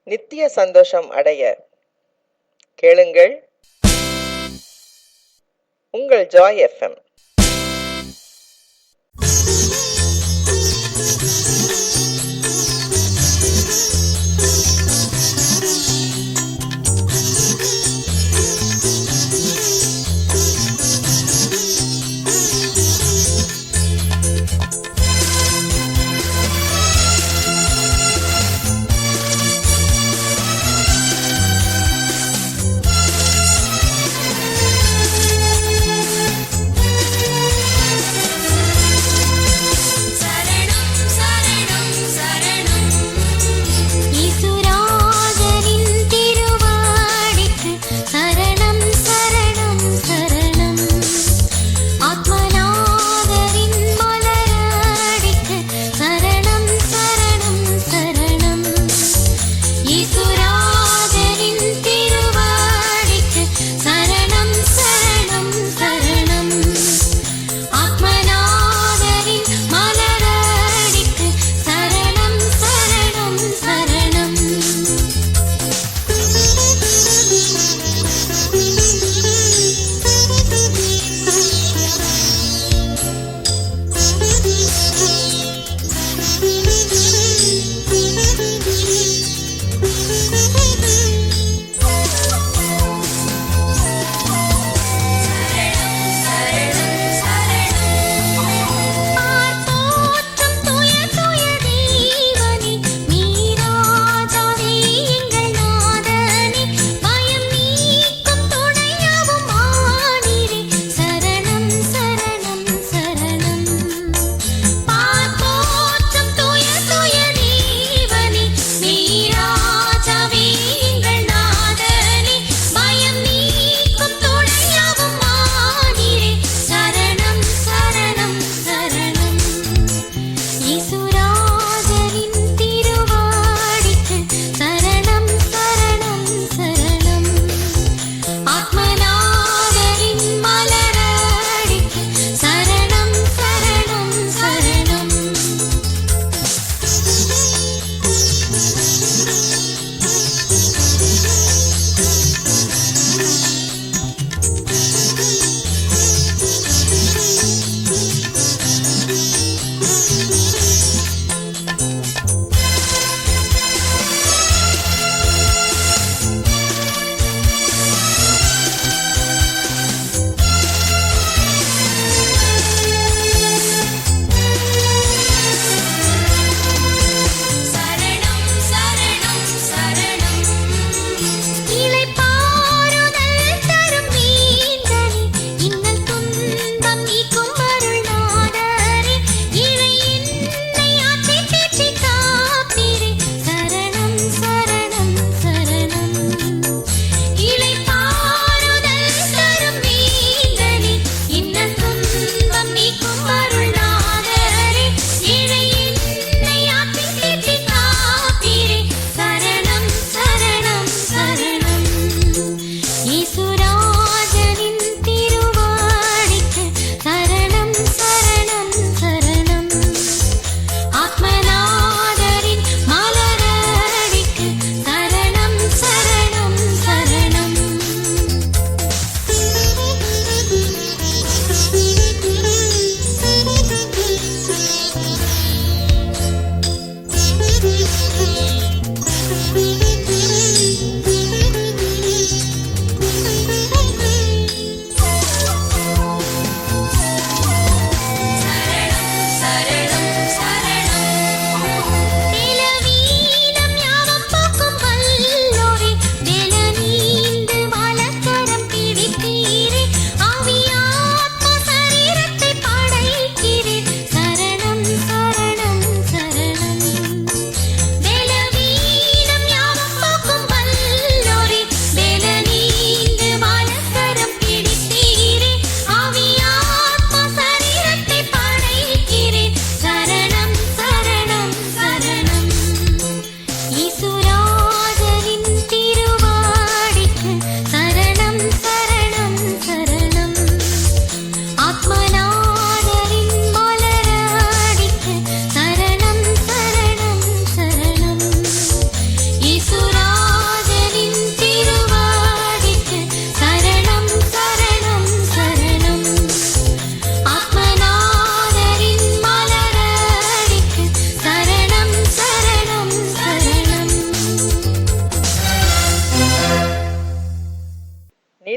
நித்திய சந்தோஷம் அடைய கேளுங்கள் உங்கள் ஜாய் எஃப்எம்.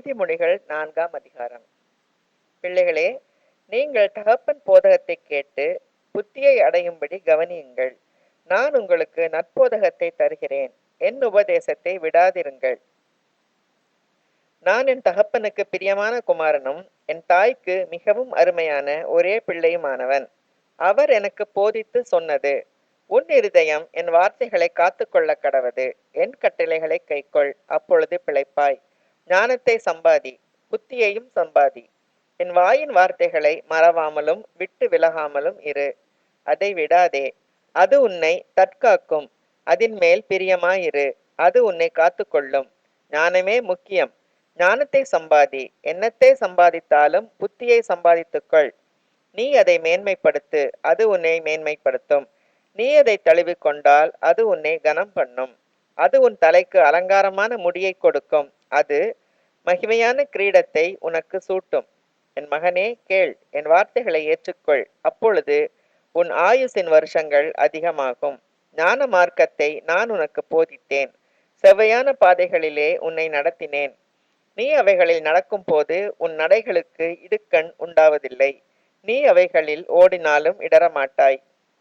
நீதிமொழிகள் 4ஆம் அதிகாரம். பிள்ளைகளே, நீங்கள் தகப்பன் போதகத்தை கேட்டு புத்தியை அடையும்படி கவனியுங்கள். நான் உங்களுக்கு நற்போதகத்தை தருகிறேன், என் உபதேசத்தை விடாதிருங்கள். நான் என் தகப்பனுக்கு பிரியமான குமாரனும் என் தாய்க்கு மிகவும் அருமையான ஒரே பிள்ளையுமானவன். அவர் எனக்கு போதித்து சொன்னது, உன் இருதயம் என் வார்த்தைகளை காத்துக்கொள்ள கடவது, என் கட்டளைகளை கைக்கொள், அப்பொழுது பிழைப்பாய். ஞானத்தை சம்பாதி, புத்தியையும் சம்பாதி. என் வாயின் வார்த்தைகளை மறவாமலும் விட்டு விலகாமலும் இரு. அதை விடாதே, அது உன்னை தற்காக்கும். அதின் மேல் பிரியமாயிரு, அது உன்னை காத்துக்கொள்ளும். ஞானமே முக்கியம். ஞானத்தை சம்பாதி. எண்ணத்தை சம்பாதித்தாலும் புத்தியை சம்பாதித்துக்கொள். நீ அதை மேன்மைப்படுத்து, அது உன்னை மேன்மைப்படுத்தும். நீ அதை தழுவிக்கொண்டால் அது உன்னை கனம் பண்ணும். அது உன் தலைக்கு அலங்காரமான முடியை கொடுக்கும். அது மகிமையான கிரீடத்தை உனக்கு சூட்டும். என் மகனே கேள், என் வார்த்தைகளை ஏற்றுக்கொள், அப்பொழுது உன் ஆயுசின் வருஷங்கள் அதிகமாகும். ஞான மார்க்கத்தை நான் உனக்கு போதித்தேன், செவ்வையான பாதைகளிலே உன்னை நடத்தினேன். நீ அவைகளில் நடக்கும் போது உன் நடைகளுக்கு இடுக்கண் உண்டாவதில்லை. நீ அவைகளில் ஓடினாலும் இடரமாட்டாய்.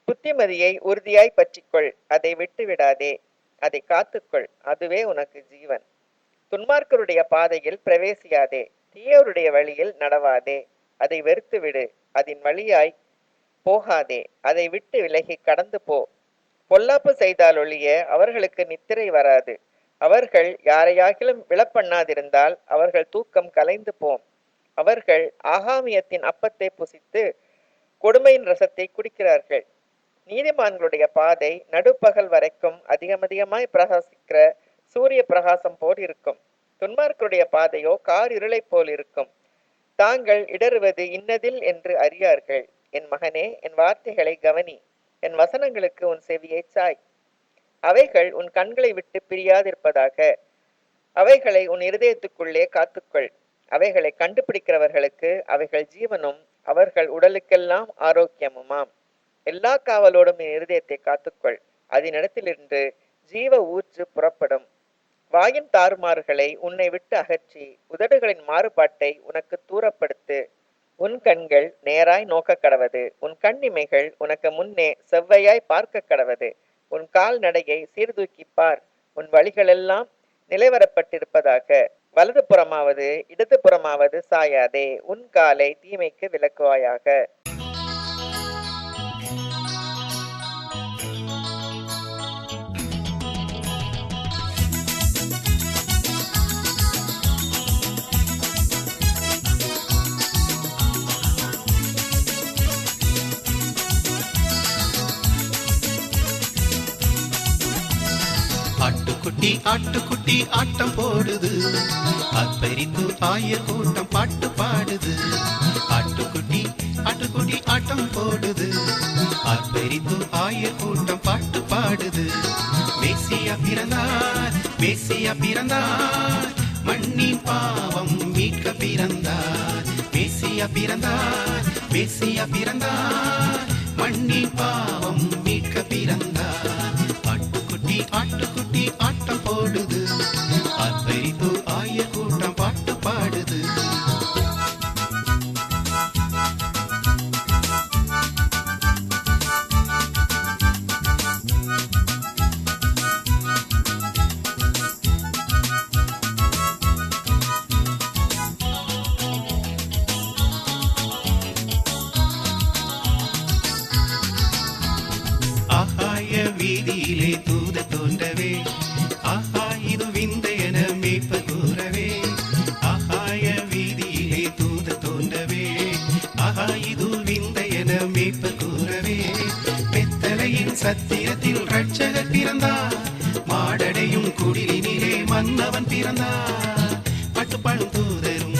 புத்திமதியை உறுதியாய் பற்றிக்கொள், அதை விட்டு விடாதே. அதை காத்துக்கொள், அதுவே உனக்கு ஜீவன். துன்மார்க்கருடைய பாதையில் பிரவேசியாதே, தீயோருடைய வழியில் நடவாதே. அதை வெறுத்து விடு, அதன் வழியாய் போகாதே. அதை விட்டு விலகி கடந்து போ. பொல்லாப்பு செய்தாலொழிய அவர்களுக்கு நித்திரை வராது. அவர்கள் யாரையாகிலும் விழப்பண்ணாதிருந்தால் அவர்கள் தூக்கம் கலைந்து போம். அவர்கள் ஆகாமியத்தின் அப்பத்தை புசித்து கொடுமையின் ரசத்தை குடிக்கிறார்கள். நீதிமான்களுடைய பாதை நடுப்பகல் வரைக்கும் அதிகமாய் பிரகாசிக்கிற சூரிய பிரகாசம் போல் இருக்கும். துன்மார்க்கருடைய பாதையோ கார் இருளை போல் இருக்கும். தாங்கள் இடறுவது இன்னதில் என்று அறியார்கள். என் மகனே, என் வார்த்தைகளை கவனி, என் வசனங்களுக்கு உன் செவியை சாய். அவைகள் உன் கண்களை விட்டு பிரியாதிருப்பதாக. அவைகளை உன் இருதயத்துக்குள்ளே காத்துக்கொள். அவைகளை கண்டுபிடிக்கிறவர்களுக்கு அவைகள் ஜீவனும் அவர்கள் உடலுக்கெல்லாம் ஆரோக்கியமுமாம். எல்லா காவலோடும் என் இருதயத்தை காத்துக்கொள், அதனிடத்திலிருந்து ஜீவ ஊற்று புறப்படும். வாயின் தாறுமாறுகளை உன்னை விட்டு அகற்றி உதடுகளின் மாறுபாட்டை உனக்கு தூரப்படுத்து. உன் கண்கள் நேராய் நோக்க கடவது, உன் கண்ணிமைகள் உனக்கு முன்னே செவ்வையாய் பார்க்க கடவது. உன் கால் நடையை சீர்தூக்கிப்பார், உன் வழிகளெல்லாம் நிலைவரப்பட்டிருப்பதாக. வலது புறமாவது இடது புறமாவது சாயாதே. உன் காலை தீமைக்கு விலக்குவாயாக. ஆட்டுக்குட்டி ஆட்டம் போடுது, அப்பரித்து ஆயர் கூட்டம் பாட்டு பாடுது. ஆட்டுக்குட்டி ஆட்டம் போடுது, அப்பரித்து ஆயர் கூட்டம் பாட்டு பாடுது. மேசியா பிறந்தார், மண்ணின் பாவம் மீட்க பிறந்தார். மேசியா பிறந்தார், மண்ணின் பாவம் மீட்க பிறந்தார். ஆட்டுக்குட்டி ஆட்டம் போடுது, அப்பரித்து ஆயர் கூட்டம் பாட்டு பாடுது. ஆகாய வீதியிலே தூத தோன்றவே, ஆஹா இது விந்தையன மேய்ப்ப கூறவே. ஆகாய வீதியிலே தூத தோன்றவே, ஆஹா இது விந்தையன மேய்ப்ப கூறவே. பெத்தலையின் சத்திரத்தில் ரட்சகர் பிறந்தார், மாடடையும் குடிலினிலே மன்னவன் பிறந்தார். பட்டுப்பாடும் தூதரும்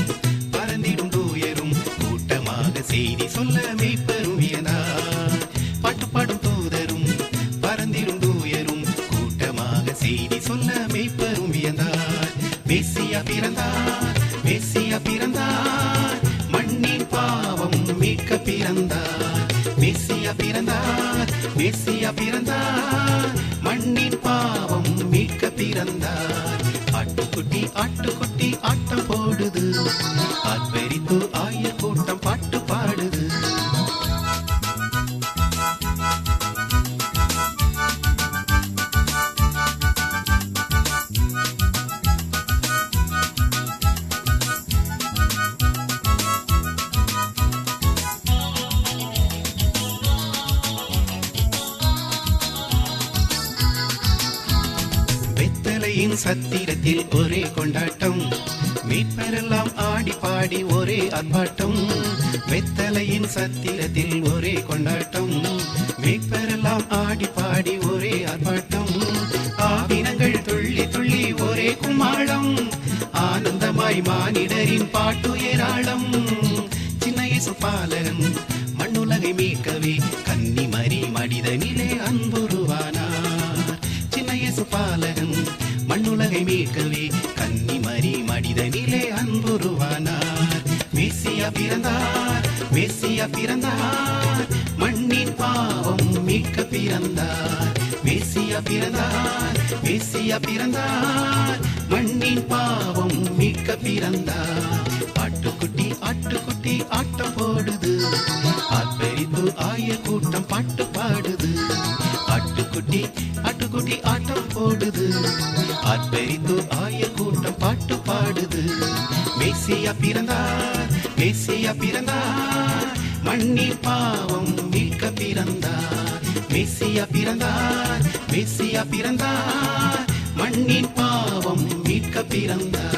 பறந்திடும் தூயரும் கூட்டமாக செய்தி சொல்ல மேய்ப்பரும் வியந்தார். பட்டுப்பாடும் தூதரும் பறந்திடும் தூயரும் கூட்டமாக செய்தி சொல்ல மேய்ப்பரும் வியந்தார். மேசியா பிறந்தார், மண்ணின் பாவம் மீட்க பிறந்தார். மேசியா பிறந்தார், மண்ணின் பாவம் மீட்க பிறந்தார். ஆட்டுக்குட்டி ஆட்டம் போடுது, ஆர்ப்பரித்து ஆயர் கூட்டம் பாட்டு பாடுது. பெத்தலையின் சத்திரத்தில் ஒரே கொண்டாட்டம், மீட்பரெல்லாம் ஆடி பாடி ஒரே ஆர்ப்பாட்டம். வெத்தலையின் சத்திரத்தில் ஒரே கொண்டாட்டம், மீட்பரெல்லாம் ஆடி பாடி ஒரே ஆர்ப்பாட்டம். ஆவினங்கள் துள்ளி துள்ளி ஒரே கும்மாளம், ஆனந்தமாய் மானிடரின் பாட்டு ஏராளம். சின்ன இயேசு பாலகன் மண்ணுலகை மீட்கவே கன்னிமரி மனிதனிலே அன்புருவானார். சின்ன இயேசு பாலகன் மண்ணுலகை மீட்கவே கன்னிமரி மனிதனிலே அன்புருவானார். மேசியா பிறந்தார், மேசியா பிறந்தார், மண்ணின் பாவம் மீட்க பிறந்தார். மேசியா பிறந்தார், மேசியா பிறந்தார், மண்ணின் பாவம் மீட்க பிறந்தார். ஆட்டுக்குட்டி ஆட்டுக்குட்டி ஆட்டம் போடுது, ஆர்ப்பரித்து ஆயர் கூட்டம் பாட்டு பாடுது. ஆட்டுக்குட்டி ஆட்டுக்குட்டி ஆட்டம் போடுது, ஆர்ப்பரித்து ஆயர் கூட்டம் பாட்டு பாடுது. மேசியா பிறந்தார், மேசியா பிறந்தார், மண்ணின் பாவம் மீட்க பிறந்தார். மேசியா பிறந்தார், மேசியா பிறந்தார், மண்ணின் பாவம் மீட்க பிறந்தார்.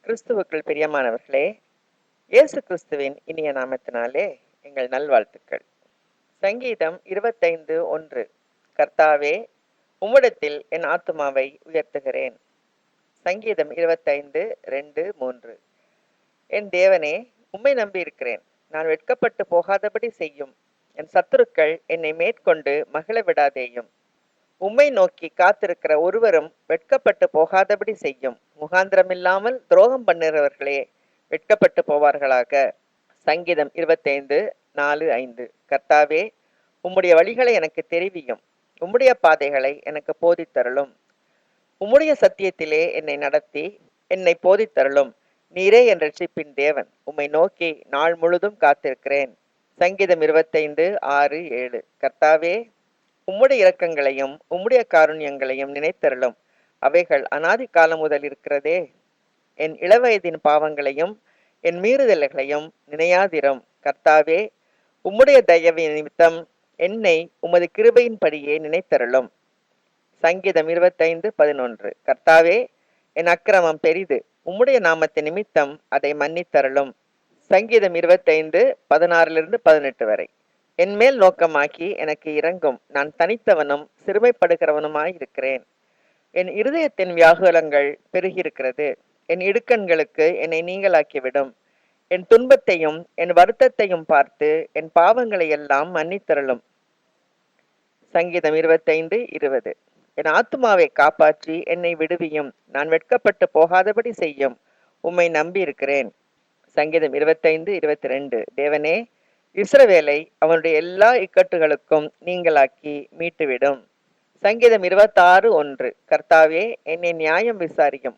கிறிஸ்துவுக்குள் பிரியமானவர்களே, இயேசு கிறிஸ்துவின் இனிய நாமத்தினாலே எங்கள் நல்வாழ்த்துக்கள். சங்கீதம் 25:1. கர்த்தாவே, உம்மிடத்தில் என் ஆத்துமாவை உயர்த்துகிறேன். சங்கீதம் 25:2-3. என் தேவனே, உம்மை நம்பியிருக்கிறேன். நான் வெட்கப்பட்டு போகாதபடி செய்யும். என் சத்துருக்கள் என்னை மேற்கொண்டு மகிழ விடாதேயும். உம்மை நோக்கி காத்திருக்கிற ஒருவரும் வெட்கப்பட்டு போகாதபடி செய்யும். முகாந்திரமில்லாமல் துரோகம் பண்ணுகிறவர்களே வெட்கப்பட்டு போவார்களாக. சங்கீதம் 25:4-5. கர்த்தாவே, உம்முடைய வழிகளை எனக்கு தெரிவியும். உம்முடைய பாதைகளை எனக்கு போதித்தருளும். உம்முடைய சத்தியத்திலே என்னை நடத்தி என்னை போதித்தருளும். நீரே என் இரட்சிப்பின் தேவன். உம்மை நோக்கி நாள் முழுதும் காத்திருக்கிறேன். சங்கீதம் 25:6-7. கர்த்தாவே, உம்முடைய இரக்கங்களையும் உம்முடைய காருண்யங்களையும் நினைத்தருளும். அவைகள் அநாதி காலம் முதல் இருக்கிறதே. என் இளவயதின் பாவங்களையும் என் மீறுதல்களையும் நினையாதிரும். கர்த்தாவே, உம்முடைய தயவின் நிமித்தம் என்னை உமது கிருபையின்படியே நினைத்தருளும். சங்கீதம் 25:11. கர்த்தாவே, என் அக்கிரமம் பெரிது. உம்முடைய நாமத்தின் நிமித்தம் அதை மன்னித்தருளும். சங்கீதம் 25:16-18 வரை. என் மேல் நோக்கமாக்கி எனக்கு இரங்கும். நான் தனித்தவனும் சிறுமைப்படுகிறவனுமாயிருக்கிறேன். என் இருதயத்தின் வியாகுலங்கள் பெருகியிருக்கிறது. என் இடுக்கண்களுக்கு என்னை நீங்களாக்கிவிடும். என் துன்பத்தையும் என் வருத்தத்தையும் பார்த்து என் பாவங்களை எல்லாம் மன்னித்தருளும். சங்கீதம் 25:20. என் ஆத்துமாவை காப்பாற்றி என்னை விடுவியும். நான் வெட்கப்பட்டு போகாதபடி செய்யும். உம்மை நம்பி இருக்கிறேன். சங்கீதம் 25:22. தேவனே, இஸ்ரவேலை அவனுடைய எல்லா இக்கட்டுகளுக்கும் நீங்களாக்கி மீட்டுவிடும். சங்கீதம் 26:1. கர்த்தாவே, என்னை நியாயம் விசாரியும்.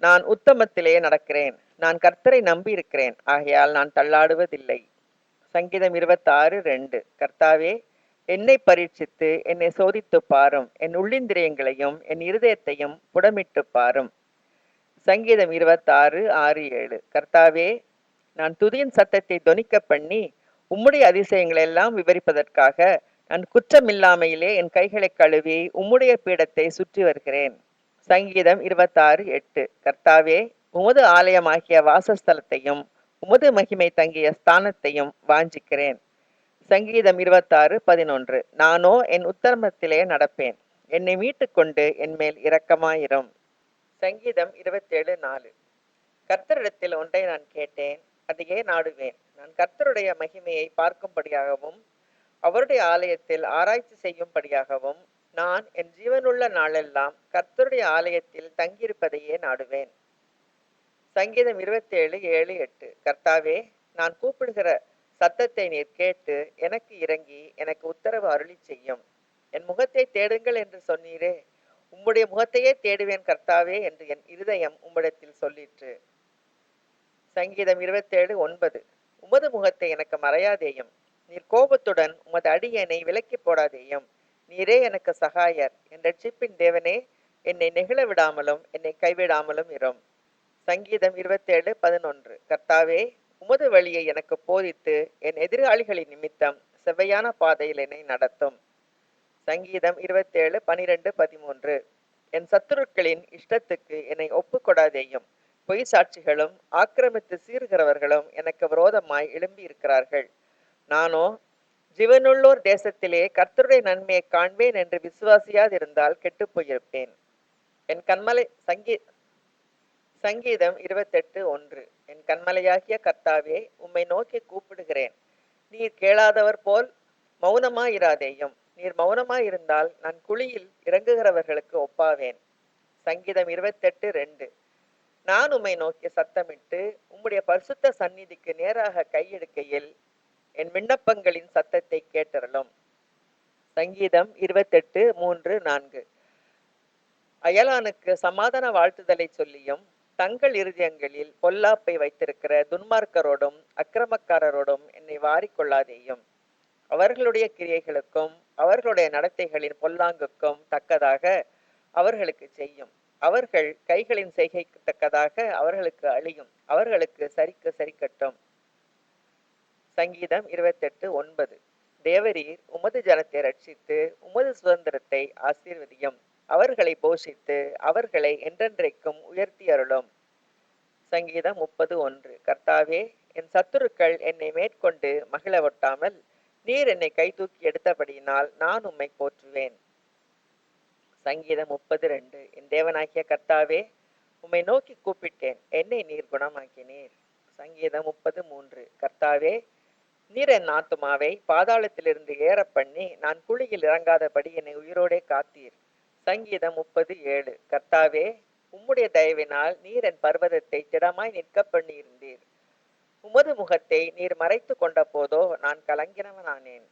நான் உத்தமத்திலே நடக்கிறேன். நான் கர்த்தரை நம்பி இருக்கிறேன். ஆகையால் நான் தள்ளாடுவதில்லை. சங்கீதம் 26:2. கர்த்தாவே, என்னை பரீட்சித்து என்னை சோதித்து பாரும். என் உள்ளிந்திரியங்களையும் என் இருதயத்தையும் புடமிட்டு பாரும். சங்கீதம் 26:6-7. கர்த்தாவே, நான் துதியின் சத்தத்தை தொனிக்க பண்ணி உம்முடைய அதிசயங்களை எல்லாம் விவரிப்பதற்காக நான் குற்றமில்லாமையிலே என் கைகளை கழுவி உம்முடைய பீடத்தை சுற்றி வருகிறேன். சங்கீதம் 26:8. கர்த்தாவே, உமது ஆலயமாகிய வாசஸ்தலத்தையும் உமது மகிமை தங்கிய ஸ்தானத்தையும் வாஞ்சிக்கிறேன். சங்கீதம் 26:11. நானோ என் உத்தமத்திலே நடப்பேன். என்னை மீட்டுக்கொண்டு என் மேல் இரக்கமாயிரும். சங்கீதம் 27:4. கர்த்தரிடத்தில் ஒன்றை நான் கேட்டேன், அதையே நாடுவேன். நான் கர்த்தருடைய மகிமையை பார்க்கும்படியாகவும் அவருடைய ஆலயத்தில் ஆராய்ச்சி செய்யும்படியாகவும் நான் என் ஜீவனுள்ள நாளெல்லாம் கர்த்தருடைய ஆலயத்தில் தங்கியிருப்பதையே நாடுவேன். சங்கீதம் 27:7-8. கர்த்தாவே, நான் கூப்பிடுகிற சத்தத்தை நீர் கேட்டு எனக்கு இறங்கி எனக்கு உத்தரவு அருளி செய்யும். என் முகத்தை தேடுங்கள் என்று சொன்னீரே. உம்முடைய முகத்தையே தேடுவேன் கர்த்தாவே என்று என் இருதயம் உம்மிடத்தில் சொல்லிற்று. சங்கீதம் 27:9. உமது முகத்தை எனக்கு மறையாதேயும். நீர் கோபத்துடன் உமது அடியேனை விலக்கி போடாதேயும். நீரே எனக்கு சகாயர். என் இரட்சிப்பின் தேவனே, என்னை நெகிழ விடாமலும் என்னை கைவிடாமலும் இரும். சங்கீதம் 27:11. கர்த்தாவே, உமது வழியை எனக்கு போதித்து என் எதிராளிகளின் நிமித்தம் செவ்வையான பாதையில் என்னை நடத்தும். சங்கீதம் 27:12-13. என் சத்துருக்களின் இஷ்டத்துக்கு என்னை ஒப்புக்கொடாதேயும். பொய் சாட்சிகளும் ஆக்கிரமித்து சீறுகிறவர்களும் எனக்கு விரோதமாய் எழும்பி இருக்கிறார்கள். நானோ ஜீவனுள்ளோர் தேசத்திலே கர்த்தருடைய நன்மையை காண்பேன் என்று விசுவாசியாதிருந்தால் கெட்டு போயிருப்பேன். என் கண்மலை சங்கீதம் 28:1. என் கண்மலையாகிய கர்த்தாவே, உம்மை நோக்கி கூப்பிடுகிறேன். நீர் கேளாதவர் போல் மௌனமாயிராதேயும். நீர் மௌனமாயிருந்தால் நான் குழியில் இறங்குகிறவர்களுக்கு ஒப்பாவேன். சங்கீதம் 28:2. நான் உம்மை நோக்கி சத்தமிட்டு உம்முடைய பரிசுத்த சந்நிதிக்கு நேராக கையெடுக்கையில் என் விண்ணப்பங்களின் சத்தத்தை கேட்டருளும். சங்கீதம் 28:3-4. அயலானுக்கு சமாதான வாழ்த்துதலை சொல்லியும் தங்கள் இருதயங்களில் பொல்லாப்பை வைத்திருக்கிற துன்மார்க்கரோடும் அக்கிரமக்காரரோடும் என்னை வாரிக்கொள்ளாதேயும். அவர்களுடைய கிரியைகளுக்கும் அவர்களுடைய நடத்தைகளின் பொல்லாங்குக்கும் தக்கதாக அவர்களுக்கு செய்யும். அவர்கள் கைகளின் செய்கைக்கு தக்கதாக அவர்களுக்கு அழியும். அவர்களுக்கு சரிக்கு சரிக்கட்டும். சங்கீதம் 28:9. தேவரீர் உமது ஜனத்தை ரட்சித்து உமது சுதந்திரத்தை ஆசீர்வதியும். அவர்களை போஷித்து அவர்களை என்றென்றைக்கும் உயர்த்தி அருளும். சங்கீதம் 30:1. கர்த்தாவே, என் சத்துருக்கள் என்னை மேற்கொண்டு மகிழ ஒட்டாமல் நீர் என்னை கைதூக்கி எடுத்தபடியினால் நான் உம்மை போற்றுவேன். சங்கீதம் 30:2. என் தேவனாகிய கர்த்தாவே, உம்மை நோக்கி கூப்பிட்டேன், என்னை நீர் குணமாக்கினீர். சங்கீதம் 30:3. கர்த்தாவே, நீர் என் ஆத்துமாவை பாதாளத்திலிருந்து ஏறப் பண்ணி நான் குழியில் இறங்காதபடி என்னை உயிரோடே காத்தீர். சங்கீதம் 30:7. கர்த்தாவே, உம்முடைய தயவினால் நீர் என் பர்வதத்தை திடமாய் நிற்கப் பண்ணியிருந்தீர். உமது முகத்தை நீர் மறைத்து கொண்ட போதோ நான் கலங்கினவனானேன்.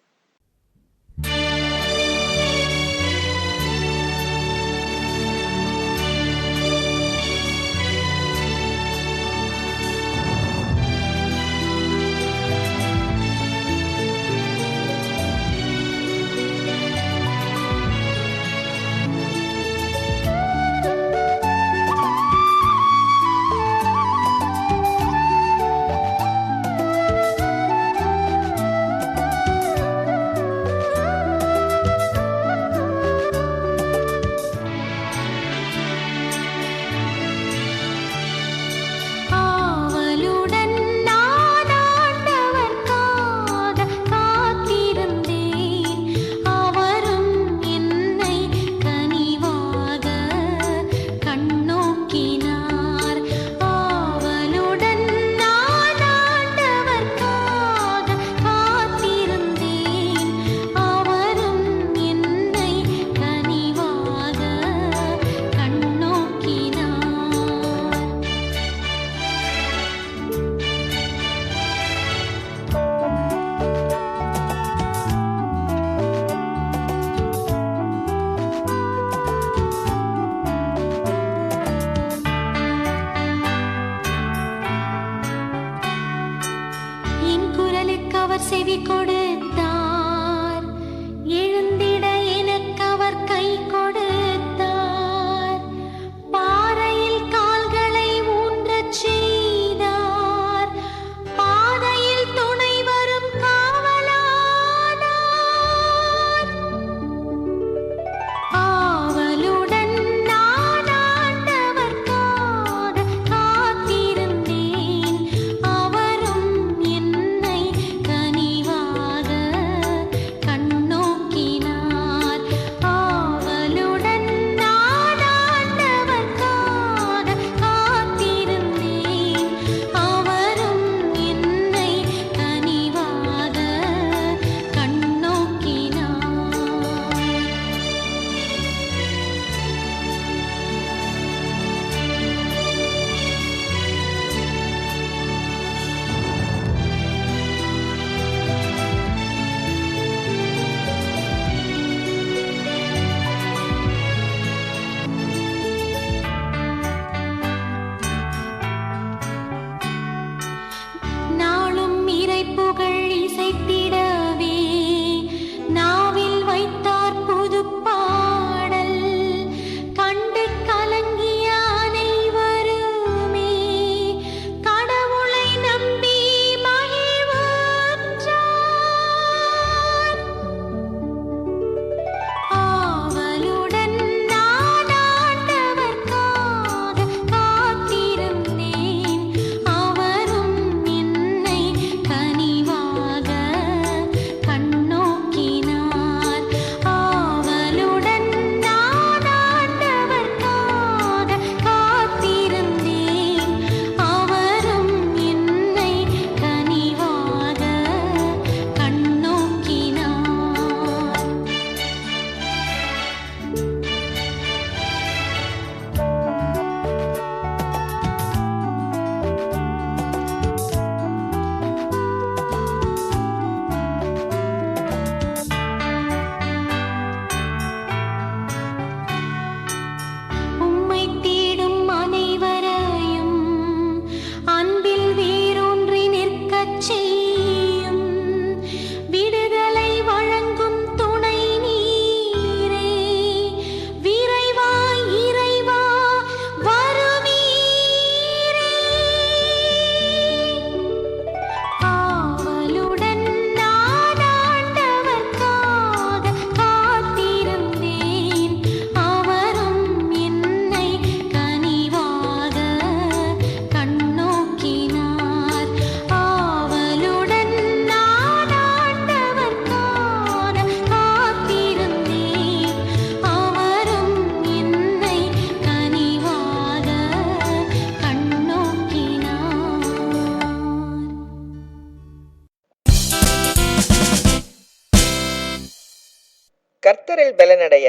கர்த்தரில் பலனடைய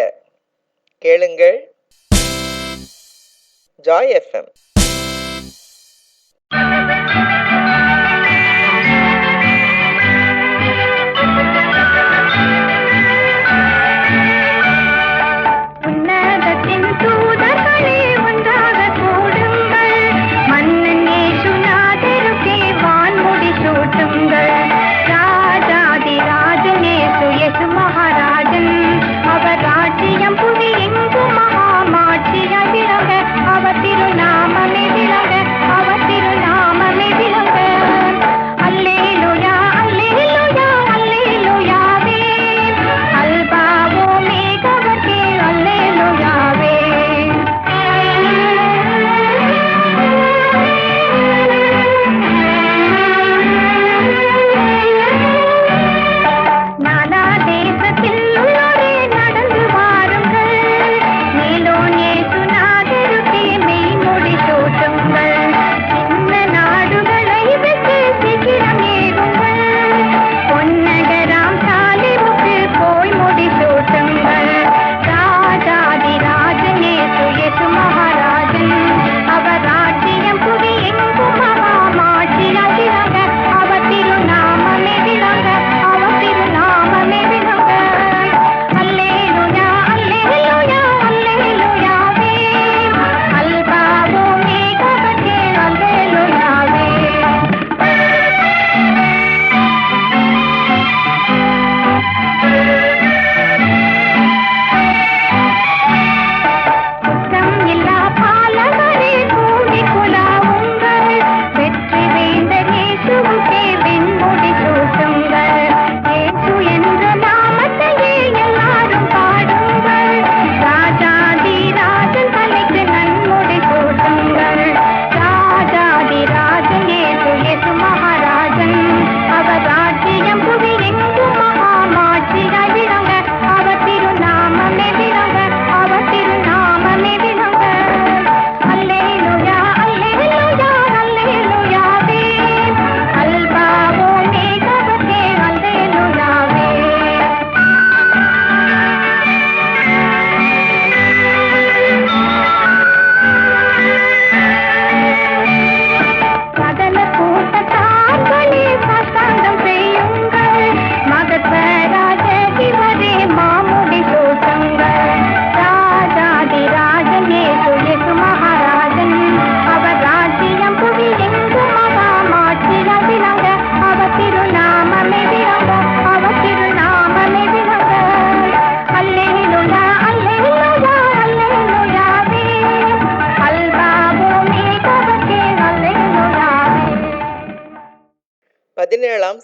கேளுங்கள். Joy FM.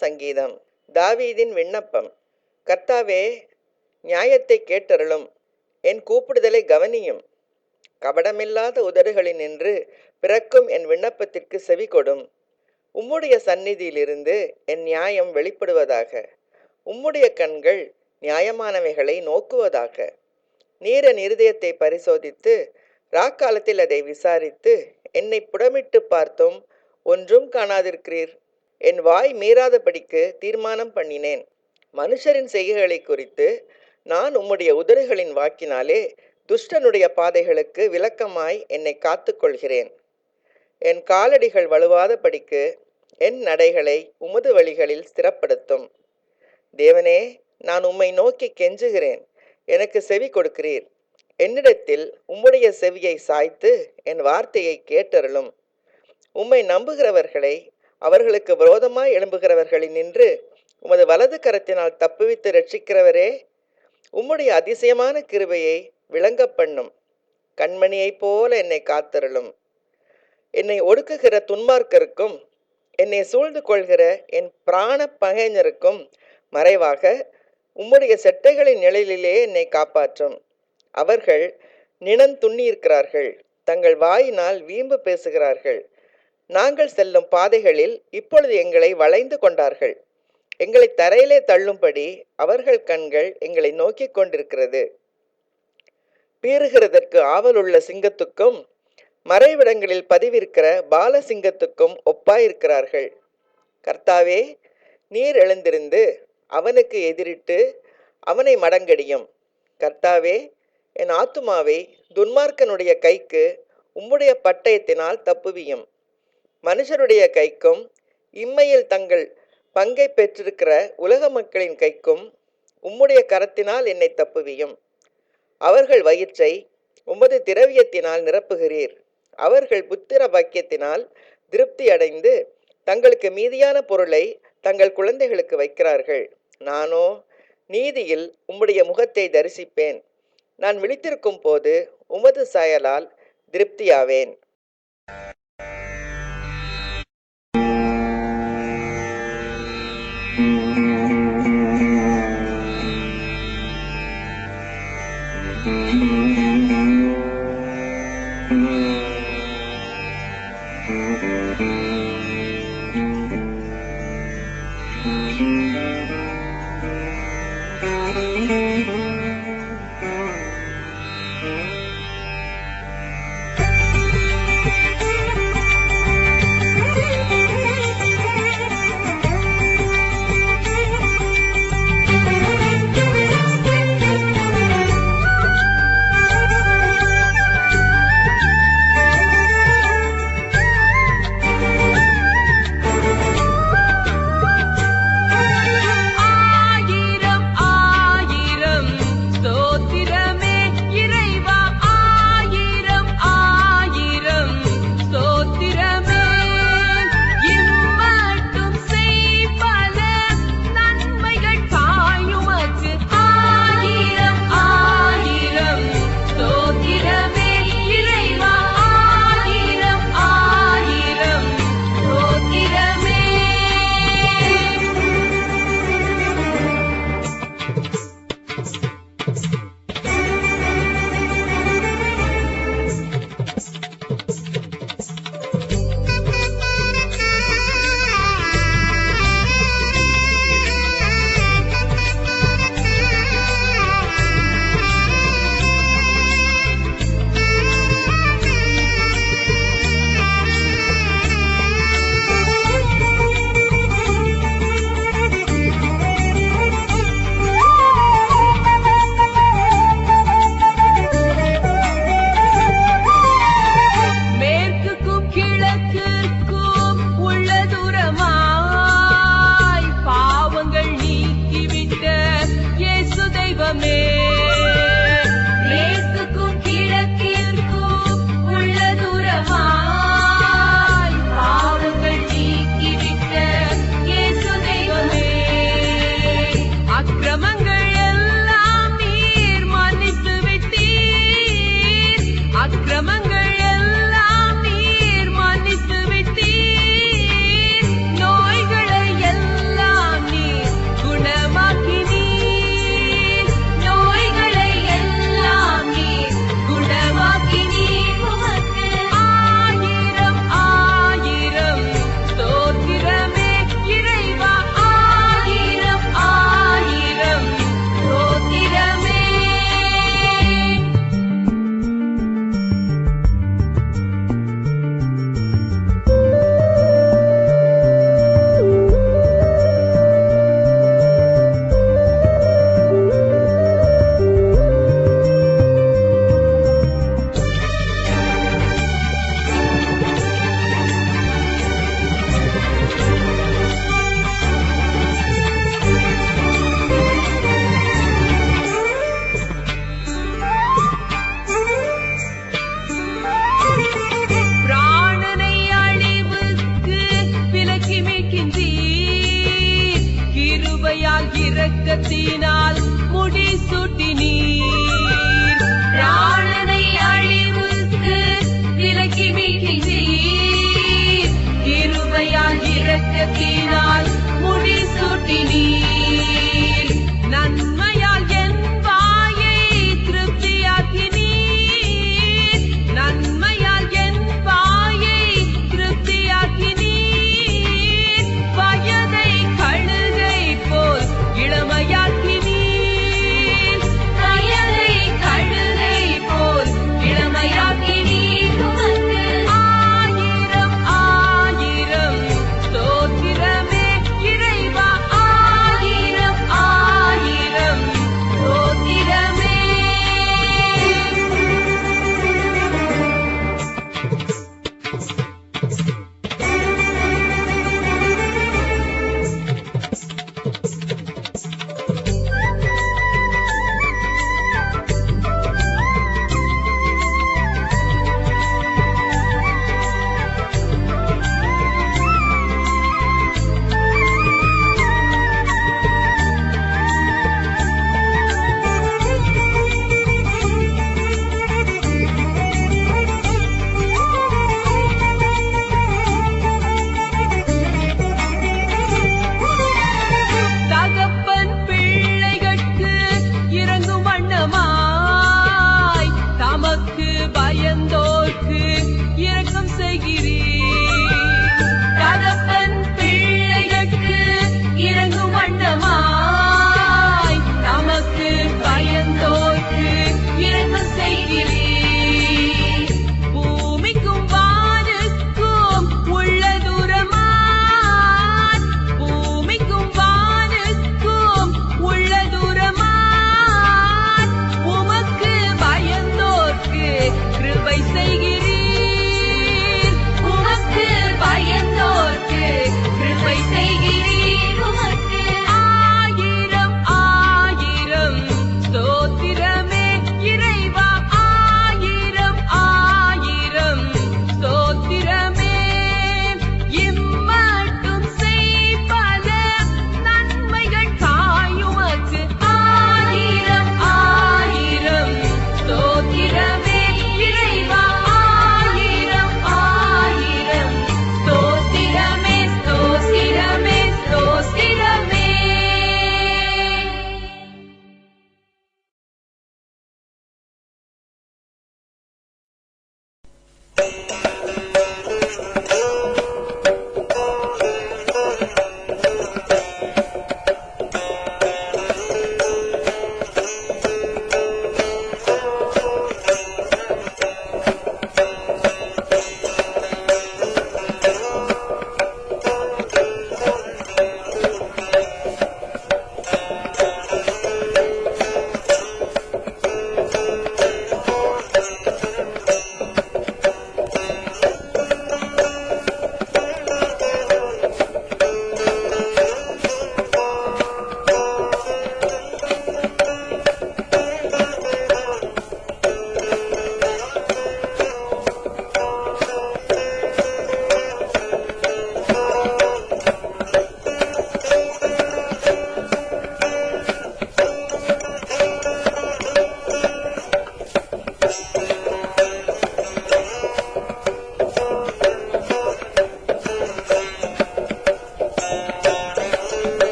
சங்கீதம். தாவீதின் விண்ணப்பம். கர்த்தாவே, நியாயத்தை கேட்டருளும், என் கூப்பிடுதலை கவனியும். கபடமில்லாத உதடுகளினின்று பிறக்கும் என் விண்ணப்பத்திற்கு செவி கொடும். உம்முடைய சந்நிதியிலிருந்து என் நியாயம் வெளிப்படுவதாக. உம்முடைய கண்கள் நியாயமானவைகளை நோக்குவதாக. நீர் என் இருதயத்தை பரிசோதித்து ராக்காலத்தில் அதை விசாரித்து என்னை புடமிட்டு பார்த்தும் ஒன்றும் காணாதிருக்கிறீர். என் வாய் மீறாதபடிக்கு தீர்மானம் பண்ணினேன். மனுஷரின் செய்கைகளை குறித்து நான் உம்முடைய உதடுகளின் வாக்கினாலே துஷ்டனுடைய பாதைகளுக்கு விலக்கமாய் என்னை காத்து கொள்கிறேன். என் காலடிகள் வலுவாதபடிக்கு என் நடைகளை உமது வழிகளில் ஸ்திரப்படுத்தும். தேவனே, நான் உம்மை நோக்கி கெஞ்சுகிறேன், எனக்கு செவி கொடுக்கிறீர். என்னிடத்தில் உம்முடைய செவியை சாய்த்து என் வார்த்தையை கேட்டருளும். உம்மை நம்புகிறவர்களை அவர்களுக்கு விரோதமாய் எழும்புகிறவர்களினின்று உமது வலது கரத்தினால் தப்புவித்து ரட்சிக்கிறவரே, உம்முடைய அதிசயமான கிருபையை விளங்க பண்ணும். கண்மணியைப் போல என்னை காத்தருளும். என்னை ஒடுக்குகிற துன்மார்க்கருக்கும் என்னை சூழ்ந்து கொள்கிற என் பிராண பகைஞருக்கும் மறைவாக உம்முடைய செட்டைகளின் நிழலிலே என்னை காப்பாற்றும். அவர்கள் நினந்துண்ணியிருக்கிறார்கள், தங்கள் வாயினால் வீம்பு பேசுகிறார்கள். நாங்கள் செல்லும் பாதைகளில் இப்பொழுது எங்களை வளைந்து கொண்டார்கள். எங்களை தரையிலே தள்ளும்படி அவர்கள் கண்கள் எங்களை நோக்கி கொண்டிருக்கிறது. பீறுகிறதற்கு ஆவலுள்ள சிங்கத்துக்கும் மறைவிடங்களில் பதிவிருக்கிற பாலசிங்கத்துக்கும் ஒப்பாயிருக்கிறார்கள். கர்த்தாவே, நீர் எழுந்திருந்து அவனுக்கு எதிரிட்டு அவனை மடங்கடியும். கர்த்தாவே, என் ஆத்துமாவை துன்மார்க்கனுடைய கைக்கு உம்முடைய பட்டயத்தினால் தப்புவியும். மனுஷருடைய கைக்கும் இம்மையில் தங்கள் பங்கை பெற்றிருக்கிற உலக மக்களின் கைக்கும் உம்முடைய கரத்தினால் என்னை தப்புவியும். அவர்கள் வயிற்றை உமது திரவியத்தினால் நிரப்புகிறீர். அவர்கள் புத்திர பாக்கியத்தினால் திருப்தி அடைந்து தங்களுக்கு மீதியான பொருளை தங்கள் குழந்தைகளுக்கு வைக்கிறார்கள். நானோ நீதியில் உம்முடைய முகத்தை தரிசிப்பேன். நான் விழித்திருக்கும் போது உமது சாயலால் திருப்தியாவேன். ஆயிரம் ஆயிரம்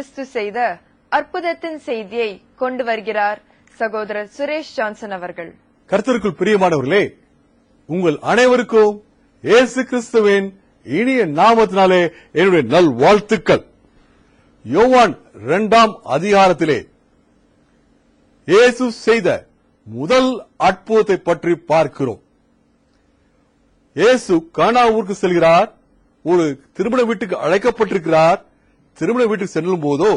கிறிஸ்து செய்த அற்புதத்தின் செய்தியை கொண்டு வருகிறார் சகோதரர் சுரேஷ் ஜான்சன் அவர்கள். கர்த்தருக்குள் பிரியமானவர்களே, உங்கள் அனைவருக்கும் இயேசு கிறிஸ்துவின் இனிய நாமத்தினாலே என்னுடைய நல் வாழ்த்துக்கள். யோவான் 2ஆம் அதிகாரத்திலே இயேசு செய்த முதல் அற்புதத்தை பற்றி பார்க்கிறோம். இயேசு கானா ஊருக்கு செல்கிறார். ஒரு திருமண வீட்டுக்கு அழைக்கப்பட்டிருக்கிறார். திருமண வீட்டுக்கு செல்லும் போதோ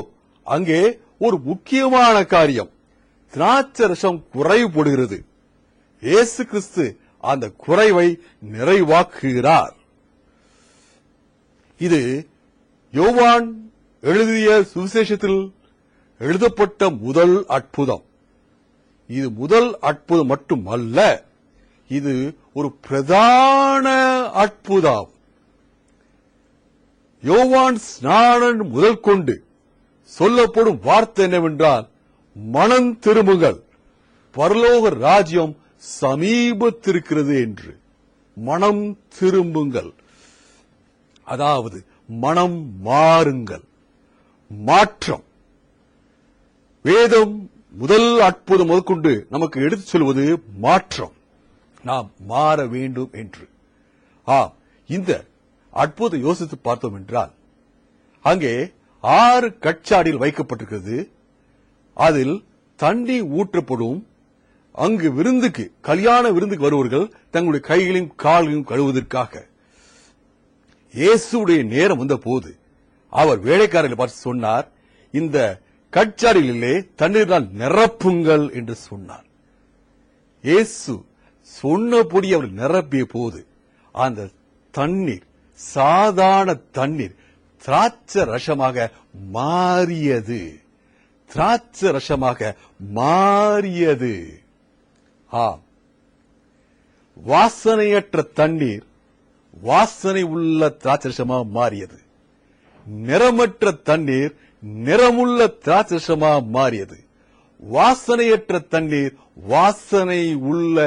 அங்கே ஒரு முக்கியமான காரியம், திராட்சரசம் குறைவுபடுகிறது. இயேசு கிறிஸ்து அந்த குறைவை நிறைவாக்குகிறார். இது யோவான் எழுதிய சுவிசேஷத்தில் எழுதப்பட்ட முதல் அற்புதம். இது முதல் அற்புதம் மட்டுமல்ல, இது ஒரு பிரதான அற்புதம். யோவான் ஸ்நானன் முதல் கொண்டு சொல்லப்படும் வார்த்தை என்னவென்றால், மனம் திரும்புங்கள், பரலோக ராஜ்யம் சமீபத்திருக்கிறது என்று. மனம் திரும்புங்கள், அதாவது மனம் மாறுங்கள், மாற்றம். வேதம் முதல் அற்புதம் முதற்கொண்டு நமக்கு எடுத்துச் சொல்வது மாற்றம். நாம் மாற வேண்டும் என்று. இந்த அற்புதத்தை யோசித்து பார்த்தோம் என்றால், அங்கே 6 கச்சாடியில் வைக்கப்பட்டிருக்கிறது. அதில் தண்ணி ஊற்றப்படும். அங்கு விருந்துக்கு, கல்யாண விருந்துக்கு வருவர்கள் தங்களுடைய கைகளையும் கால்களையும் கழுவுவதற்காக. இயேசுடைய நேரம் வந்த போது அவர் வேலைக்காரர்களை பார்த்து சொன்னார், இந்த கச்சாடிகளிலே தண்ணீரால் நிரப்புங்கள் என்று சொன்னார். இயேசு சொன்னபடி அவர் நிரப்பிய போது அந்த தண்ணீர், சாதாரண தண்ணீர், திராட்சை ரசமாக மாறியது. திராட்சை ரசமாக மாறியது. வாசனையற்ற தண்ணீர் வாசனை உள்ள திராட்சை ரசமாக மாறியது. நிறமற்ற தண்ணீர் நிறமுள்ள திராட்சை ரசமாக மாறியது. வாசனையற்ற தண்ணீர் வாசனை உள்ள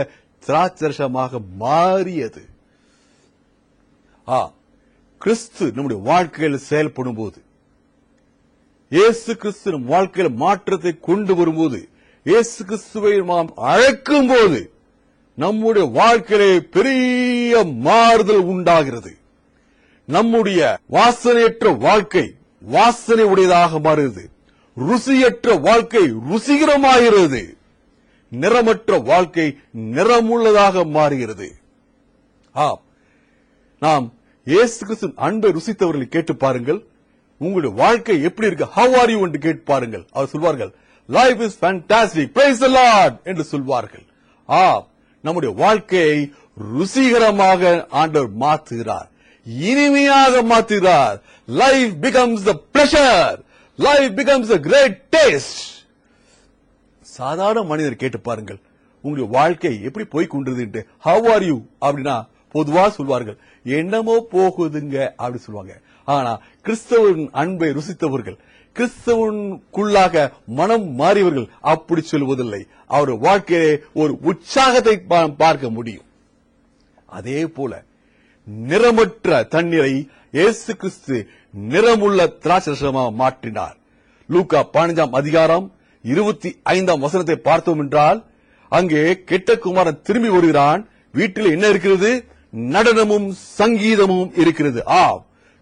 திராட்சை ரசமாக மாறியது. கிறிஸ்து நம்முடைய வாழ்க்கையில் செயல்படும் போது, இயேசு கிறிஸ்து நம் வாழ்க்கையில் மாற்றத்தை கொண்டு வரும்போது, இயேசு கிறிஸ்துவை நாம் அழைக்கும் போது நம்முடைய வாழ்க்கையிலே பெரிய மாறுதல் உண்டாகிறது. நம்முடைய வாசனையற்ற வாழ்க்கை வாசனை உடையதாக மாறுகிறது. ருசியற்ற வாழ்க்கை ருசிகரமாகிறது. நிறமற்ற வாழ்க்கை நிறமுள்ளதாக மாறுகிறது. நாம் இயேசு கிறிஸ்து அன்பை ருசித்தவர்களை கேட்டு பாருங்கள், உங்களுடைய வாழ்க்கை எப்படி இருக்கு, how are you என்று கேட்டு பாருங்கள். அவர் சொல்வார்கள், life is fantastic, praise the Lord என்று சொல்வார்கள். நம்முடைய வாழ்க்கையை ருசிகரமாக ஆண்டவர் மாற்றுகிறார், இனிமையாக மாற்றுகிறார். Life becomes a pleasure, life becomes a great taste. சாதாரண மனிதர் கேட்டு பாருங்கள், உங்களுடைய வாழ்க்கை எப்படி போய் கொண்டிருது, how are you அப்படின்னா பொதுவா சொல்வார்கள், என்னமோ போகுதுங்க அப்படி சொல்லுவாங்க. ஆனா கிறிஸ்தவன் அன்பை ருசித்தவர்கள், கிறிஸ்தவனுக்குள்ளாக மனம் மாறியவர்கள் அப்படி சொல்வதில்லை. அவருடைய வாழ்க்கையிலே ஒரு உற்சாகத்தை பார்க்க முடியும். அதே போல நிறமற்ற தண்ணீரை இயேசு கிறிஸ்து நிறமுள்ள திராட்சரசமாக மாற்றினார். லூக்கா 15ஆம் அதிகாரம் 25ஆம் வசனத்தை பார்த்தோம் என்றால், அங்கே கெட்ட குமாரன் திரும்பி வருகிறான். வீட்டில் என்ன இருக்கிறது? நடனமும் சங்கீதமும் இருக்கிறது.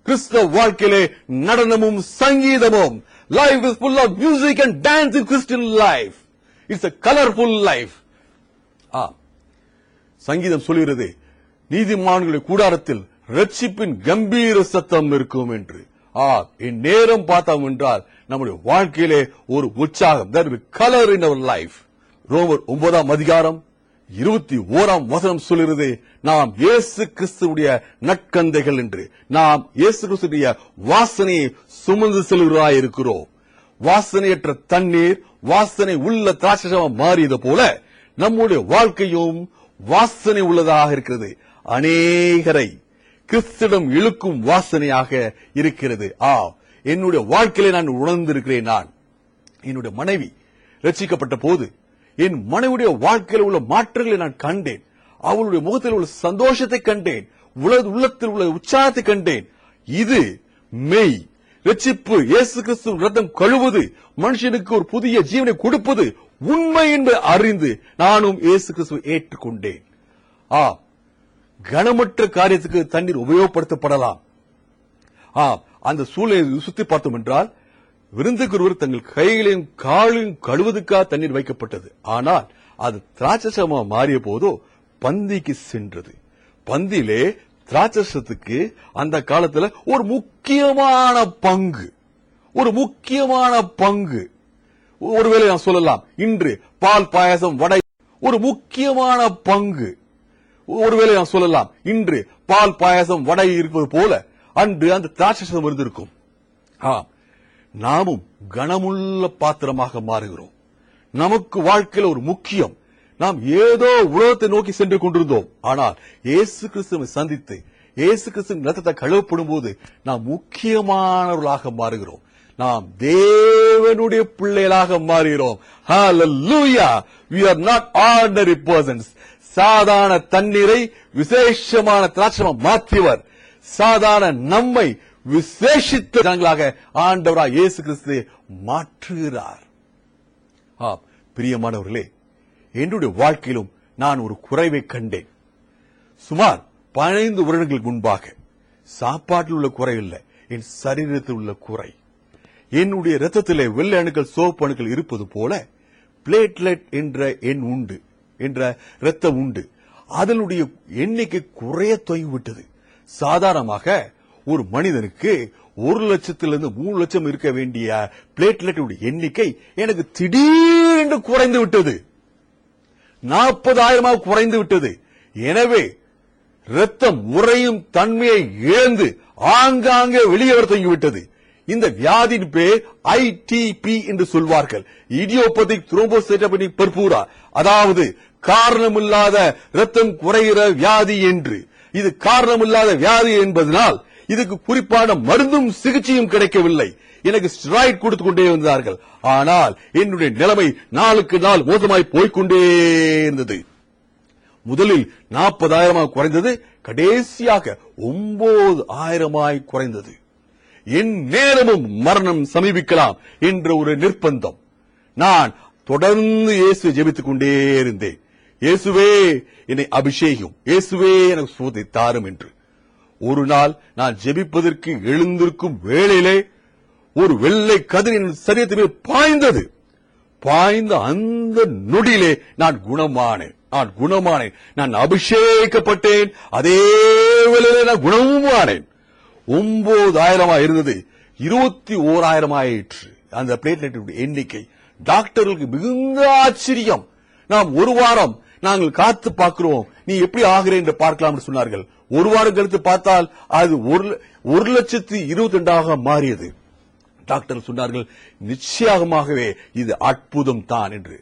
கிறிஸ்தவ வாழ்க்கையிலே நடனமும் சங்கீதமும். Life is full of music and dance in Christian life. It's a colorful life. சங்கீதம் சொல்கிறது, நீதிமான்களுடைய கூடாரத்தில் ரட்சிப்பின் கம்பீர சத்தம் இருக்கும் என்று. என் நேரம் பார்த்தோம் என்றால் நம்முடைய வாழ்க்கையிலே ஒரு உற்சாகம், there will be color in our life. ரோமர் 9ஆம் அதிகாரம் 21ஆம் வசனம் சொல்கிறது, நாம் இயேசு கிறிஸ்துவுடைய நற்கந்தைகள் என்று. நாம் இயேசு கிறிஸ்துடைய வாசனையை சுமந்து செல்கிறாயிருக்கிறோம். வாசனையற்ற தண்ணீர் வாசனை உள்ள திராட்சரசமாக மாறியது போல நம்முடைய வாழ்க்கையும் வாசனை உள்ளதாக இருக்கிறது. அநேகரை கிறிஸ்துவிடம் இழுக்கும் வாசனையாக இருக்கிறது. என்னுடைய வாழ்க்கையிலே நான் உணர்ந்திருக்கிறேன். நான் என்னுடைய மனைவி ரட்சிக்கப்பட்ட போது என் மனைவியுடைய வாழ்க்கையில் உள்ள மாற்றங்களை நான் கண்டேன். அவளுடைய முகத்தில் உள்ள சந்தோஷத்தை கண்டேன். உள்ளத்தில் உள்ள உற்சாகத்தை கண்டேன். இது மெய். ரட்சிப்பு இயேசு கிறிஸ்து ரத்தம் கழுவுது, மனுஷனுக்கு ஒரு புதிய ஜீவனை கொடுப்பது உண்மை என்பதை அறிந்து நானும் இயேசு கிறிஸ்துவை ஏற்றுக்கொண்டேன். கனமற்ற காரியத்துக்கு தண்ணீர் உபயோகப்படுத்தப்படலாம். அந்த சூழ்நிலையை சுத்தி பார்த்தோம் என்றால் விருந்துக்கு ஒருவர் தங்கள் கைகளையும் காலையும் கழுவதுக்காக தண்ணீர் வைக்கப்பட்டது. ஆனால் அது திராட்சரசமா மாறிய போதோ பந்திக்கு சென்றது. பந்தியிலே திராட்சரசத்துக்கு அந்த காலத்துல ஒரு முக்கியமான பங்கு ஒருவேளை நான் சொல்லலாம், இன்று பால் பாயாசம் வடை ஒரு முக்கியமான பங்கு. ஒருவேளை நான் சொல்லலாம், இன்று பால் பாயாசம் வடை இருப்பது போல அன்று அந்த திராட்சரசம் இருந்திருக்கும். நாமும் கனமுள்ள பாத்திரமாக மாறுகிறோம். நமக்கு வாழ்க்கையில் ஒரு முக்கியம். நாம் ஏதோ உலகத்தை நோக்கி சென்று கொண்டிருந்தோம். ஆனால் இயேசு கிறிஸ்துவை சந்தித்து இயேசு கிறிஸ்துவின் ரத்தத்தை கழுவப்படும் போது நாம் முக்கியமானவர்களாக மாறுகிறோம். நாம் தேவனுடைய பிள்ளைகளாக மாறுகிறோம். Hallelujah! We are not ordinary persons. சாதாரண தண்ணீரை விசேஷமான திராட்சரசமாக மாற்றியவர் சாதாரண நம்மை விசேஷித்த ஜனங்களாக ஆண்டவராக இயேசு கிறிஸ்து மாற்றுகிறார். பிரியமானவர்களே, என்னுடைய வாழ்க்கையிலும் நான் ஒரு குறைவை கண்டேன். சுமார் 15 வருடங்களுக்கு முன்பாக சாப்பாட்டில் உள்ள குறை இல்லை, என் சரீரத்தில் உள்ள குறை. என்னுடைய ரத்தத்திலே வெள்ளை அணுக்கள் சிவப்பு அணுக்கள் இருப்பது போல பிளேட்லெட் என்ற ரத்தம் உண்டு. அதனுடைய எண்ணிக்கை குறைய துவங்கிவிட்டது. சாதாரணமாக ஒரு மனிதனுக்கு 1 லட்சத்திலிருந்து 3 லட்சம் இருக்க வேண்டிய பிளேட்லெட் எண்ணிக்கை எனக்கு திடீரென்று குறைந்து விட்டது. 40,000 குறைந்து விட்டது. எனவே ரத்தம் உறையும் தன்மையை இழந்து ஆங்காங்கே வெளியே வர தொடங்கிவிட்டது. இந்த வியாதியின் பேர் ITP என்று சொல்வார்கள், இடியோபதிக் த்ரோம்போசைட்டோபெனிக் பர்பூரா, அதாவது காரணமில்லாத ரத்தம் குறைகிற வியாதி என்று. இது காரணமில்லாத வியாதி என்பதனால் இதுக்கு குறிப்பான மருந்தும் சிகிச்சையும் கிடைக்கவில்லை. எனக்கு ஸ்டெராய்டு கொடுத்துக் கொண்டே வந்தார்கள். ஆனால் என்னுடைய நிலைமை நாளுக்கு நாள் மோசமாய் போய்கொண்டே இருந்தது. முதலில் 40,000 குறைந்தது, கடைசியாக 9,000 குறைந்தது. என் நேரமும் மரணம் சமீபிக்கலாம் என்ற ஒரு நிர்பந்தம். நான் தொடர்ந்து இயேசுவை ஜெபித்துக் கொண்டே இருந்தேன். இயேசுவே என்னை அபிஷேகம், இயேசுவே எனக்கு சுகத்தை தாரும் என்று. ஒரு நாள் நான் ஜெபிப்பதற்கு எழுந்திருக்கும் வேளையிலே ஒரு வெள்ளை கதிர் என் சரீரத்திலே பாய்ந்தது. பாய்ந்த அந்த நொடியிலே நான் குணமானேன். நான் அபிஷேகிக்கப்பட்டேன். அதே வேளையிலே நான் குணமானேன். 9,000 இருந்தது, 21,000 ஆயிற்று அந்த பிளேட்லெட் எண்ணிக்கை. டாக்டர்களுக்கு மிகுந்த ஆச்சரியம். நாம் ஒரு வாரம் நாங்கள் காத்து பார்க்கிறோம், நீ எப்படி ஆகிறேன் என்று பார்க்கலாம் சொன்னார்கள். ஒரு வாரம் கழித்து பார்த்தால் அது 1,22,000 மாறியது. டாக்டர் சொன்னார்கள், நிச்சயமாகவே இது அற்புதம் தான் என்று.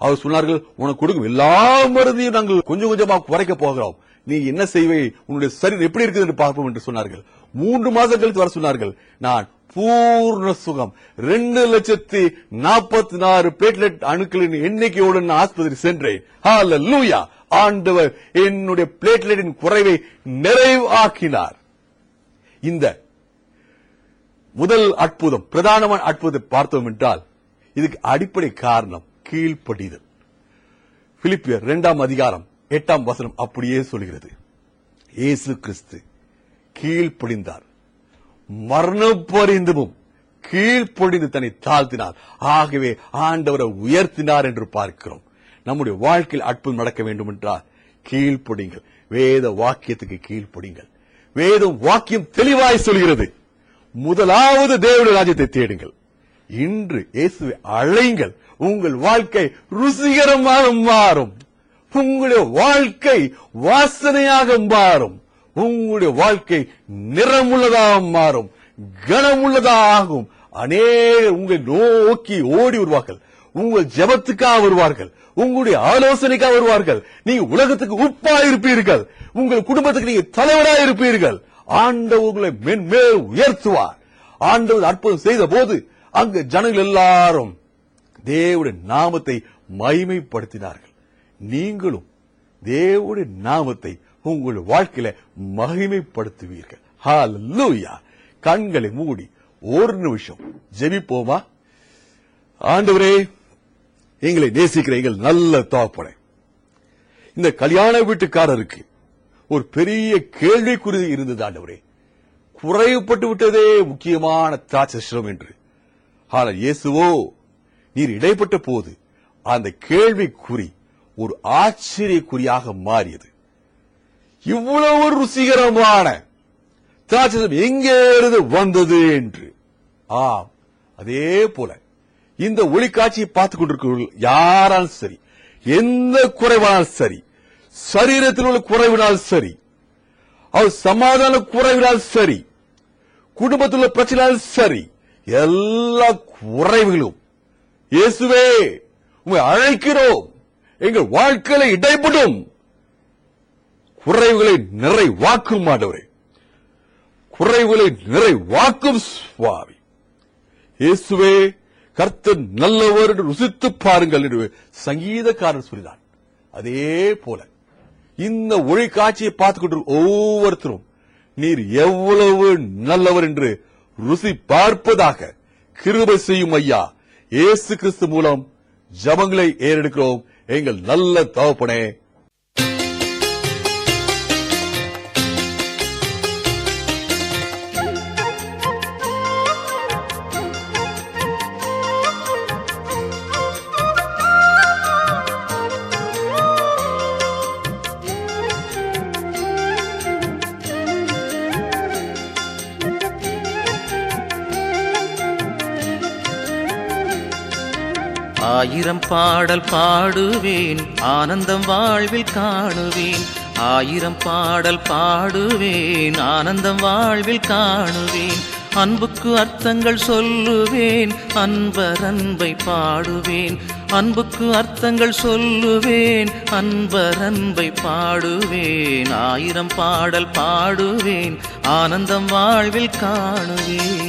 அவர் சொன்னார்கள், உனக்கு கொடுக்கும் எல்லா மருந்தையும் நாங்கள் கொஞ்சம் கொஞ்சமாக குறைக்க போகிறோம், நீ என்ன செய்வே, உன்னுடைய சரீரம் எப்படி இருக்குது என்று பார்ப்போம் என்று சொன்னார்கள். 3 மாதம் கழித்து வர சொன்னார்கள். நான் பூர்ண சுகம், 2,40,000 பிளேட்லெட் அணுக்களின் எண்ணிக்கையோடு நான் ஆஸ்பத்திரி சென்றேன். ஹல்லேலூயா! ஆண்டவர் என்னுடைய பிளேட்லெட்டின் குறைவை நிறைவாக்கினார். இந்த முதல் அற்புதம், பிரதானமான அற்புதத்தை பார்த்தோம் என்றால் இதுக்கு அடிப்படை காரணம் கீழ்ப்படிதல். பிலிப்பியர் 2 அதிகாரம் 8 அப்படியே சொல்கிறது. இயேசு கிறிஸ்து கீழ்ப்படிந்தார், மரணப்பரிந்தும் கீழ்ப்படிந்து தன்னை தாழ்த்தினார். ஆகவே ஆண்டவரை உயர்த்தினார் என்று பார்க்கிறோம். நம்முடைய வாழ்க்கையில் அற்புதம் நடக்க வேண்டும் என்றால் கீழ்ப்படிங்கள், வேத வாக்கியத்துக்கு கீழ்ப்படிங்கள். வேதம் வாக்கியம் தெளிவாய் சொல்கிறது, முதலாவது தேவனுடைய ராஜ்யத்தை தேடுங்கள். இன்று இயேசுவை அழையுங்கள், உங்கள் வாழ்க்கை ருசிகரமாக மாறும். உங்களுடைய வாழ்க்கை வாசனையாக மாறும். உங்களுடைய வாழ்க்கை நிறமுள்ளதாக மாறும், கனமுள்ளதாகும். அநேகர் உங்களை நோக்கி ஓடி வருவார்கள், உங்கள் ஜெபத்துக்காக வருவார்கள், உங்களுடைய ஆலோசனைக்காக வருவார்கள். நீங்க உலகத்துக்கு உப்பா இருப்பீர்கள், உங்கள் குடும்பத்துக்கு நீங்க தலைவராக இருப்பீர்கள். ஆண்டவர் உங்களை மென்மேல் உயர்த்துவார். ஆண்டவர் அற்புதம் செய்த போது அங்கு ஜனங்கள் எல்லாரும் தேவனுடைய நாமத்தை மகிமைப்படுத்தினார்கள். நீங்களும் தேவனுடைய நாமத்தை உங்கள் வாழ்க்கையில மகிமைப்படுத்துவீர்கள். ஹல்லேலூயா! கண்களை மூடி ஒரு நிமிஷம் ஜெபிப்போமா? ஆண்டவரே, எங்களை நேசிக்கிற எங்கள் நல்ல தகப்பனே, இந்த கல்யாண வீட்டுக்காரருக்கு ஒரு பெரிய கேள்விக்குறி இருந்தது ஆண்டவரே. குறைவுபட்டு விட்டதே முக்கியமான திராட்சரம் என்று. ஆனால் இயேசுவோ, நீர் இடைப்பட்ட போது அந்த கேள்விக்குறி ஒரு ஆச்சரியக்குறியாக மாறியது. இவ்வளவு ருசிகரமான திராட்சரம் எங்கே இருந்து வந்தது என்று. ஆம், அதே போல இந்த ஒளிக்காட்சியை பார்த்துக் கொண்டிருக்கிறவர்கள் யாராலும் சரி, எந்த குறைவானாலும் சரி, சரீரத்தில் உள்ள குறைவினால் சரி, அவர் சமாதான குறைவினால் சரி, குடும்பத்தில் உள்ள பிரச்சனையால் சரி, எல்லா குறைவுகளும் இயேசுவே உம்மை அழைக்கிறோம், எங்கள் வாழ்க்கையில இடைப்படும் குறைவுகளை நிறைவாக்கும் ஆண்டவரே, குறைவுகளை நிறைவாக்கும் சுவாமி. இயேசுவே, கர்த்தர் நல்லவர் என்று ருசித்து பாருங்கள் என்று சங்கீதக்காரன் சொல்லினான். அதே போல இந்த ஒளிக்காட்சியை பார்த்துக் கொண்டு ஒவ்வொருத்தரும் நீர் எவ்வளவு நல்லவர் என்று ருசி பார்ப்பதாக கிருபை செய்யும் ஐயா. இயேசு கிறிஸ்து மூலம் ஜெபங்களை ஏறெடுக்கிறோம் எங்கள் நல்ல தகப்பனே. ஆயிரம் பாடல் பாடுவேன், ஆனந்தம் வாழ்வில் காணுவேன். ஆயிரம் பாடல் பாடுவேன், ஆனந்தம் வாழ்வில் காணுவேன். அன்புக்கு அர்த்தங்கள் சொல்லுவேன், அன்பர் அன்பை பாடுவேன். அன்புக்கு அர்த்தங்கள் சொல்லுவேன், அன்பர் அன்பை பாடுவேன். ஆயிரம் பாடல் பாடுவேன், ஆனந்தம் வாழ்வில் காணுவேன்.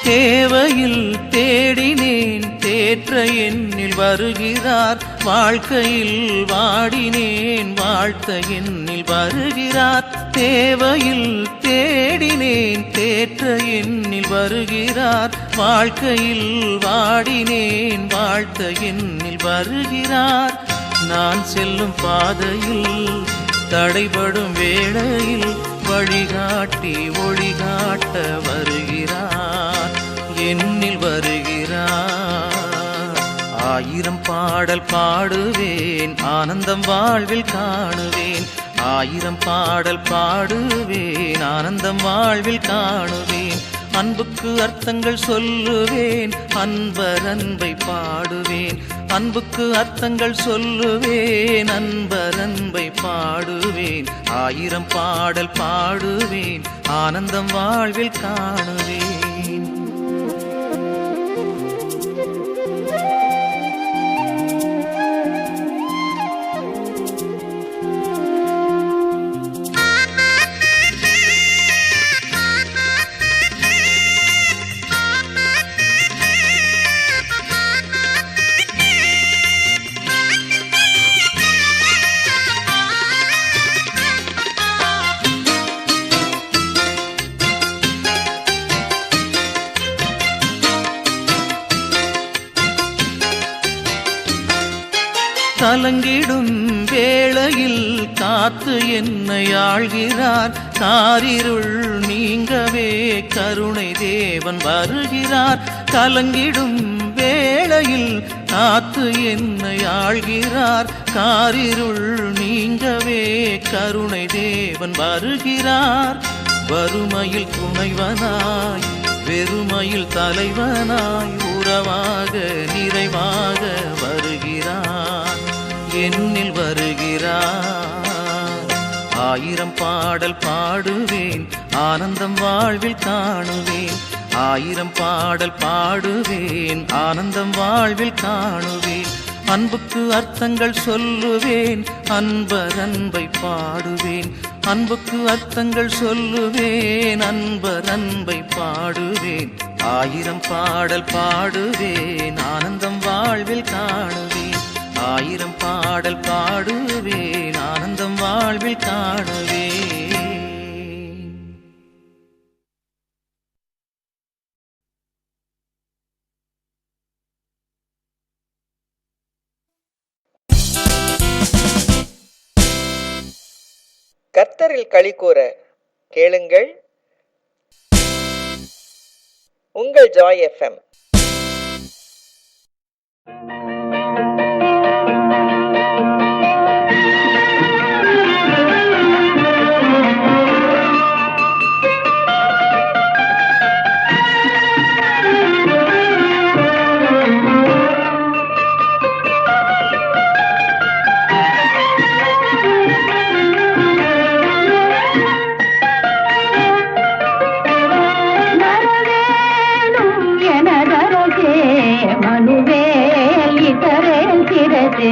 தேவையில் தேடினேன், தேற்ற என்னில் வருகிறார். வாழ்க்கையில் வாடினேன், வாழ்த்த என்னில் வருகிறார். தேவையில் தேடினேன், தேற்ற என்னில் வருகிறார். வாழ்க்கையில் வாடினேன், வாழ்த்த என்னில் வருகிறார். நான் செல்லும் பாதையில் தடைபடும் வேளையில் வழிகாட்டி ஒளிகாட்ட வருகிறார், என்னில் வருகிறார். ஆயிரம் பாடல் பாடுவேன், ஆனந்தம் வாழ்வில் காணுவேன். ஆயிரம் பாடல் பாடுவேன், ஆனந்தம் வாழ்வில் காணுவேன். அன்புக்கு அர்த்தங்கள் சொல்லுவேன், அன்பர் அன்பை பாடுவேன். அன்புக்கு அர்த்தங்கள் சொல்லுவேன், அன்பர் அன்பை பாடுவேன். ஆயிரம் பாடல் பாடுவேன், ஆனந்தம் வாழ்வில் காணுவேன். கலங்கிடும் வேளையில் காத்து என்னை ஆள்கிறார். காரிருள் நீங்கவே கருணை தேவன் வருகிறார். கலங்கிடும் வேளையில் காத்து என்னை ஆள்கிறார். காரிருள் நீங்கவே கருணை தேவன் வருகிறார். வறுமையில் துணைவனாய், வெறுமையில் தலைவனாய், உறவாக நிறைவாக வருகிறார், என்னில் வருகிறார். ஆயிரம் பாடல் பாடுவேன், ஆனந்தம் வாழ்வில் காணுவேன். ஆயிரம் பாடல் பாடுவேன், ஆனந்தம் வாழ்வில் காணுவேன். அன்புக்கு அர்த்தங்கள் சொல்லுவேன், அன்பர் அன்பை பாடுவேன். அன்புக்கு அர்த்தங்கள் சொல்லுவேன், அன்பர் அன்பை பாடுவேன். 1000 பாடல் பாடுவேன், ஆனந்தம் வாழ்வில் காணுவேன். 1000 பாடல் பாடுவேன், ஆனந்தம் வாழ்வில் காணுவேன். கர்த்தரில் களி கூற கேளுங்கள் உங்கள் ஜாய் எஃப்எம். மனுவேல் இதரே சிரசே